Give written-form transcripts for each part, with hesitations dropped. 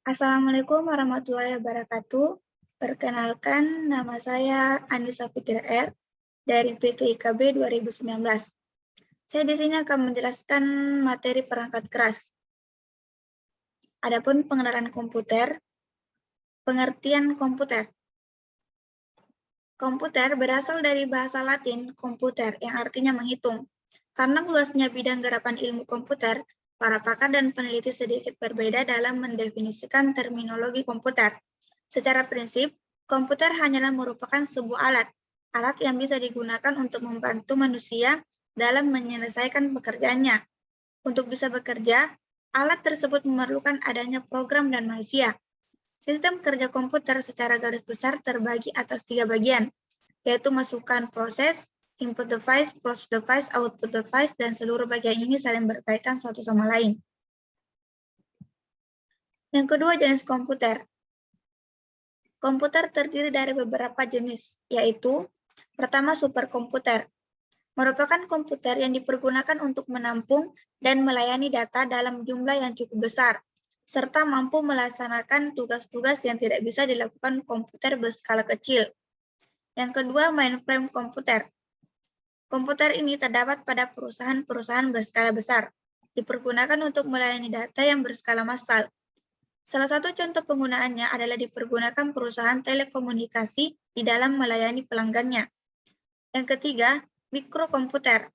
Assalamualaikum warahmatullahi wabarakatuh. Perkenalkan, nama saya Anissa Fitri R. dari PTIKB 2019. Saya di sini akan menjelaskan materi perangkat keras. Adapun pengenalan komputer, pengertian komputer. Komputer berasal dari bahasa Latin komputer yang artinya menghitung. Karena luasnya bidang garapan ilmu komputer, para pakar dan peneliti sedikit berbeda dalam mendefinisikan terminologi komputer. Secara prinsip, komputer hanyalah merupakan sebuah alat yang bisa digunakan untuk membantu manusia dalam menyelesaikan pekerjaannya. Untuk bisa bekerja, alat tersebut memerlukan adanya program dan manusia. Sistem kerja komputer secara garis besar terbagi atas 3 bagian, yaitu masukan proses, input device, process device, output device, dan seluruh bagian ini saling berkaitan satu sama lain. Yang kedua, jenis komputer. Komputer terdiri dari beberapa jenis, yaitu pertama, superkomputer. Merupakan komputer yang dipergunakan untuk menampung dan melayani data dalam jumlah yang cukup besar, serta mampu melaksanakan tugas-tugas yang tidak bisa dilakukan komputer berskala kecil. Yang kedua, mainframe komputer. Komputer ini terdapat pada perusahaan-perusahaan berskala besar, dipergunakan untuk melayani data yang berskala massal. Salah satu contoh penggunaannya adalah dipergunakan perusahaan telekomunikasi di dalam melayani pelanggannya. Yang ketiga, mikrokomputer.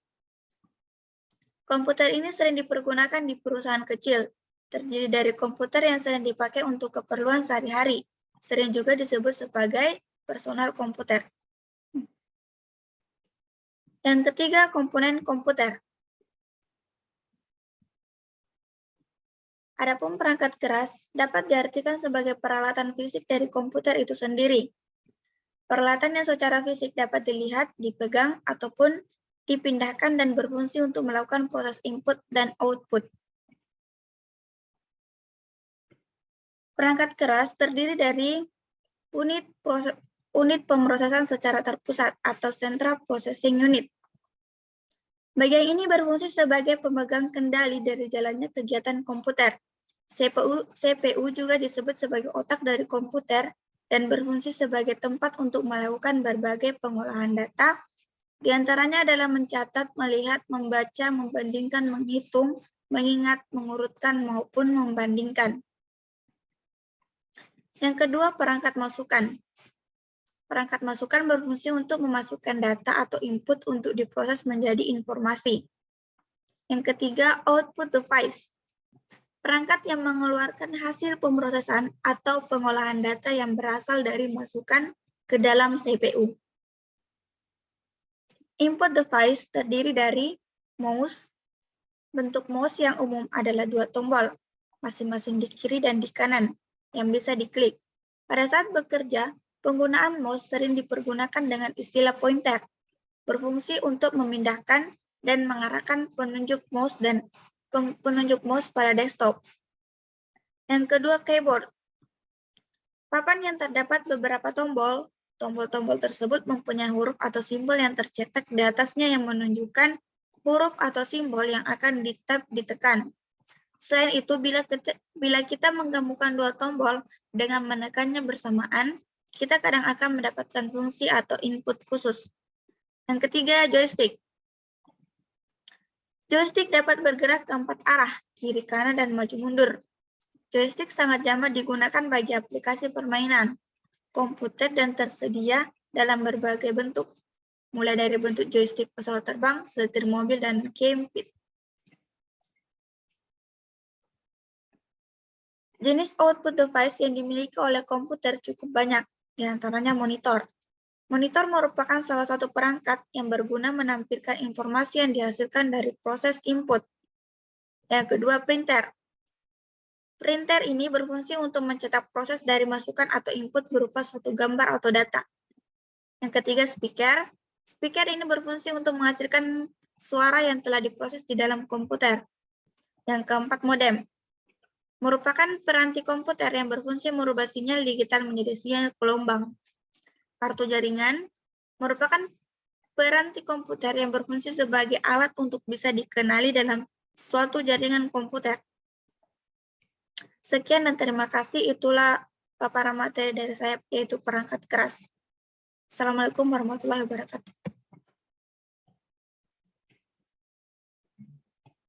Komputer ini sering dipergunakan di perusahaan kecil, terdiri dari komputer yang sering dipakai untuk keperluan sehari-hari, sering juga disebut sebagai personal komputer. Yang ketiga, komponen komputer. Adapun perangkat keras dapat diartikan sebagai peralatan fisik dari komputer itu sendiri. Peralatan yang secara fisik dapat dilihat, dipegang, ataupun dipindahkan dan berfungsi untuk melakukan proses input dan output. Perangkat keras terdiri dari unit pemrosesan secara terpusat atau Central Processing Unit. Bagian ini berfungsi sebagai pemegang kendali dari jalannya kegiatan komputer. CPU juga disebut sebagai otak dari komputer dan berfungsi sebagai tempat untuk melakukan berbagai pengolahan data, di antaranya adalah mencatat, melihat, membaca, membandingkan, menghitung, mengingat, mengurutkan, maupun membandingkan. Yang kedua, perangkat masukan. Perangkat masukan berfungsi untuk memasukkan data atau input untuk diproses menjadi informasi. Yang ketiga, output device. Perangkat yang mengeluarkan hasil pemrosesan atau pengolahan data yang berasal dari masukan ke dalam CPU. Input device terdiri dari mouse. Bentuk mouse yang umum adalah 2 tombol, masing-masing di kiri dan di kanan, yang bisa diklik. Pada saat bekerja, penggunaan mouse sering dipergunakan dengan istilah pointer, berfungsi untuk memindahkan dan mengarahkan penunjuk mouse pada desktop. Yang kedua, keyboard. Papan yang terdapat beberapa tombol. Tombol-tombol tersebut mempunyai huruf atau simbol yang tercetak di atasnya yang menunjukkan huruf atau simbol yang akan ditekan. Selain itu, bila kita menggabungkan 2 tombol dengan menekannya bersamaan, kita kadang akan mendapatkan fungsi atau input khusus. Yang ketiga, joystick. Joystick dapat bergerak ke 4 arah, kiri, kanan, dan maju mundur. Joystick sangat jamak digunakan bagi aplikasi permainan komputer dan tersedia dalam berbagai bentuk, mulai dari bentuk joystick pesawat terbang, setir mobil, dan gamepad. Jenis output device yang dimiliki oleh komputer cukup banyak, di antaranya monitor. Monitor merupakan salah satu perangkat yang berguna menampilkan informasi yang dihasilkan dari proses input. Yang kedua, printer. Printer ini berfungsi untuk mencetak proses dari masukan atau input berupa suatu gambar atau data. Yang ketiga, speaker. Speaker ini berfungsi untuk menghasilkan suara yang telah diproses di dalam komputer. Yang keempat, modem. Merupakan peranti komputer yang berfungsi merubah sinyal digital menjadi sinyal gelombang. Kartu jaringan merupakan peranti komputer yang berfungsi sebagai alat untuk bisa dikenali dalam suatu jaringan komputer. Sekian dan terima kasih. Itulah paparan materi dari saya, yaitu perangkat keras. Assalamualaikum warahmatullahi wabarakatuh.